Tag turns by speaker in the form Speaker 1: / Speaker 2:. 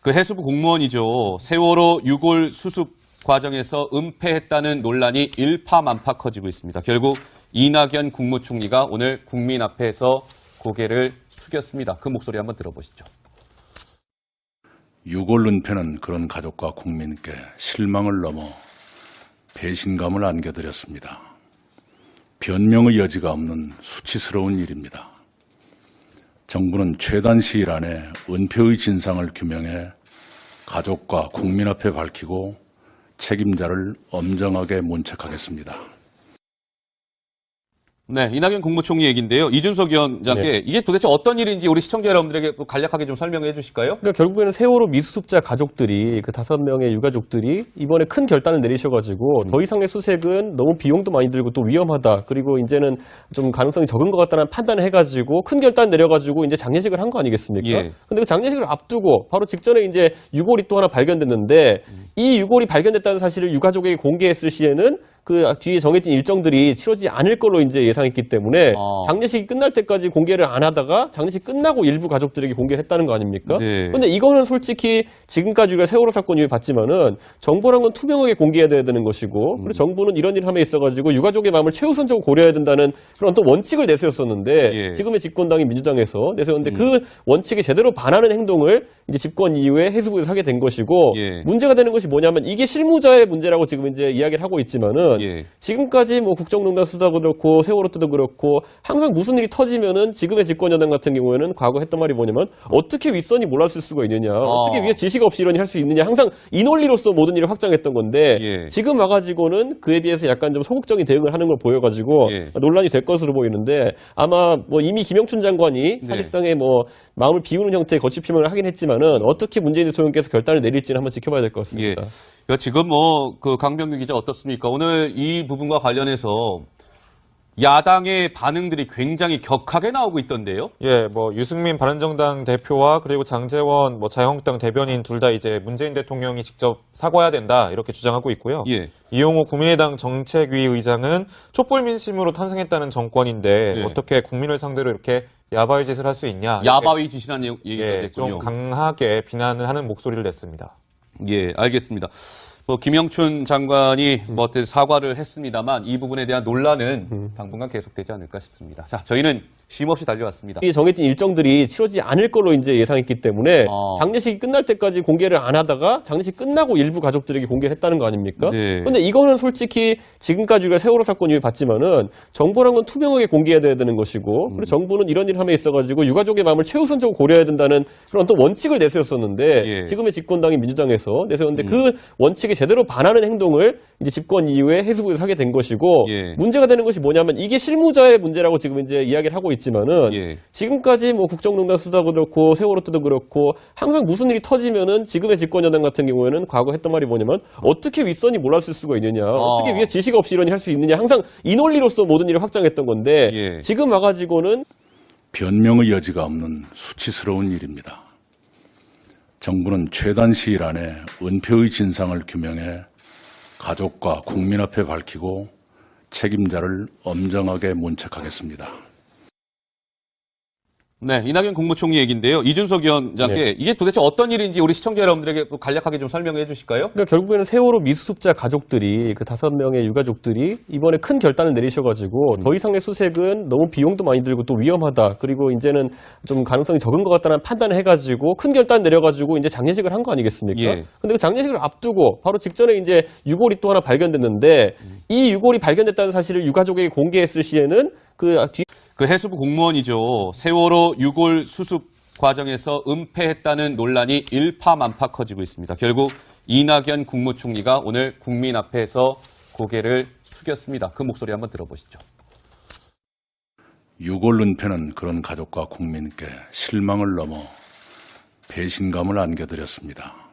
Speaker 1: 그 해수부 공무원이죠. 세월호 유골 수습 과정에서 은폐했다는 논란이 일파만파 커지고 있습니다. 결국 이낙연 국무총리가 오늘 국민 앞에서 고개를 숙였습니다. 그 목소리 한번 들어보시죠.
Speaker 2: 유골 은폐는 그런 가족과 국민께 실망을 넘어 배신감을 안겨드렸습니다. 변명의 여지가 없는 수치스러운 일입니다. 정부는 최단 시일 안에 은폐의 진상을 규명해 가족과 국민 앞에 밝히고 책임자를 엄정하게 문책하겠습니다.
Speaker 1: 네, 이낙연 국무총리 얘기인데요. 이준석 위원장께 이게 도대체 어떤 일인지 우리 시청자 여러분들에게 간략하게 좀 설명해 주실까요?
Speaker 3: 그러니까 결국에는 세월호 미수습자 가족들이 그 5명의 유가족들이 이번에 큰 결단을 내리셔가지고 더 이상의 수색은 너무 비용도 많이 들고 또 위험하다. 그리고 이제는 좀 가능성이 적은 것 같다는 판단을 해가지고 큰 결단 내려가지고 이제 장례식을 한 거 아니겠습니까?
Speaker 1: 예.
Speaker 3: 근데 그 장례식을 앞두고 바로 직전에 이제 유골이 또 하나 발견됐는데 이 유골이 발견됐다는 사실을 유가족에게 공개했을 시에는 그 뒤에 정해진 일정들이 치러지지 않을 걸로 이제 예상했기 때문에 장례식이 끝날 때까지 공개를 안 하다가 장례식 끝나고 일부 가족들에게 공개를 했다는 거 아닙니까?
Speaker 1: 네.
Speaker 3: 근데 이거는 솔직히 지금까지 우리가 세월호 사건 이후에 봤지만은 정보란 건 투명하게 공개해야 되는 것이고 그리고 정부는 이런 일을 함에 있어가지고 유가족의 마음을 최우선적으로 고려해야 된다는 그런 어떤 원칙을 내세웠었는데 지금의 집권당이 민주당에서 내세웠는데 그 원칙에 제대로 반하는 행동을 이제 집권 이후에 해수부에서 하게 된 것이고 문제가 되는 것이 뭐냐면 이게 실무자의 문제라고 지금 이제 이야기를 하고 있지만은 지금까지 뭐 국정농단 수사도 그렇고 세월호 때도 그렇고 항상 무슨 일이 터지면은 지금의 집권 여당 같은 경우에는 과거 했던 말이 뭐냐면 어떻게 윗선이 몰랐을 수가 있느냐 어떻게 위에 지시가 없이 이런 일 할 수 있느냐 항상 이 논리로서 모든 일을 확장했던 건데 지금 와가지고는 그에 비해서 약간 좀 소극적인 대응을 하는 걸 보여가지고 논란이 될 것으로 보이는데 아마 뭐 이미 김영춘 장관이 사실상의 뭐 마음을 비우는 형태의 거취 표명을 하긴 했지만은 어떻게 문재인 대통령께서 결단을 내릴지는 한번 지켜봐야 될 것 같습니다.
Speaker 1: 지금 뭐 그 강병규 기자 어떻습니까? 오늘 이 부분과 관련해서 야당의 반응들이 굉장히 격하게 나오고 있던데요.
Speaker 4: 예, 뭐 유승민 바른정당 대표와 그리고 장제원 뭐 자유한국당 대변인 둘 다 이제 문재인 대통령이 직접 사과해야 된다 이렇게 주장하고 있고요. 이용호 국민의당 정책위 의장은 촛불 민심으로 탄생했다는 정권인데 어떻게 국민을 상대로 이렇게 야바위 짓을 할 수 있냐?
Speaker 1: 야바위 짓이라는 얘기가 됐군요.
Speaker 4: 좀 강하게 비난을 하는 목소리를 냈습니다.
Speaker 1: 예, 알겠습니다. 뭐 김영춘 장관이 뭐 사과를 했습니다만 이 부분에 대한 논란은 당분간 계속되지 않을까 싶습니다. 자, 저희는 쉼없이 달려왔습니다.
Speaker 3: 이 정해진 일정들이 치러지지 않을 걸로 이제 예상했기 때문에 장례식이 끝날 때까지 공개를 안 하다가 장례식 끝나고 일부 가족들에게 공개를 했다는 거 아닙니까? 근데 이거는 솔직히 지금까지 우리가 세월호 사건 이후에 봤지만은 정보란 건 투명하게 공개해야 되는 것이고 그리고 정부는 이런 일을 함에 있어가지고 유가족의 마음을 최우선적으로 고려해야 된다는 그런 어떤 원칙을 내세웠었는데 지금의 집권당이 민주당에서 내세웠는데 그 원칙에 제대로 반하는 행동을 이제 집권 이후에 해수부에서 하게 된 것이고 문제가 되는 것이 뭐냐면 이게 실무자의 문제라고 지금 이제 이야기를 하고 있지만은 지금까지 뭐 국정농단 수사도 그렇고 세월호 때도 그렇고 항상 무슨 일이 터지면은 지금의 집권 여당 같은 경우에는 과거 했던 말이 뭐냐면 어떻게 윗선이 몰랐을 수가 있느냐 어떻게 위에 지시가 없이 이런 일 할 수 있느냐 항상 이 논리로서 모든 일을 확장했던 건데 지금 와가지고는
Speaker 2: 변명의 여지가 없는 수치스러운 일입니다. 정부는 최단 시일 안에 은폐의 진상을 규명해 가족과 국민 앞에 밝히고 책임자를 엄정하게 문책하겠습니다.
Speaker 1: 네, 이낙연 국무총리 얘기인데요. 이준석 위원장께 이게 도대체 어떤 일인지 우리 시청자 여러분들에게 간략하게 좀 설명해 주실까요?
Speaker 3: 그러니까 결국에는 세월호 미수습자 가족들이 그 5명의 유가족들이 이번에 큰 결단을 내리셔가지고 더 이상의 수색은 너무 비용도 많이 들고 또 위험하다. 그리고 이제는 좀 가능성이 적은 것 같다는 판단을 해가지고 큰 결단 내려가지고 이제 장례식을 한 거 아니겠습니까? 근데 그 장례식을 앞두고 바로 직전에 이제 유골이 또 하나 발견됐는데 이 유골이 발견됐다는 사실을 유가족에게 공개했을 시에는
Speaker 1: 그 해수부 공무원이죠. 세월호 유골 수습 과정에서 은폐했다는 논란이 일파만파 커지고 있습니다. 결국 이낙연 국무총리가 오늘 국민 앞에서 고개를 숙였습니다. 그 목소리 한번 들어보시죠.
Speaker 2: 유골 은폐는 그런 가족과 국민께 실망을 넘어 배신감을 안겨드렸습니다.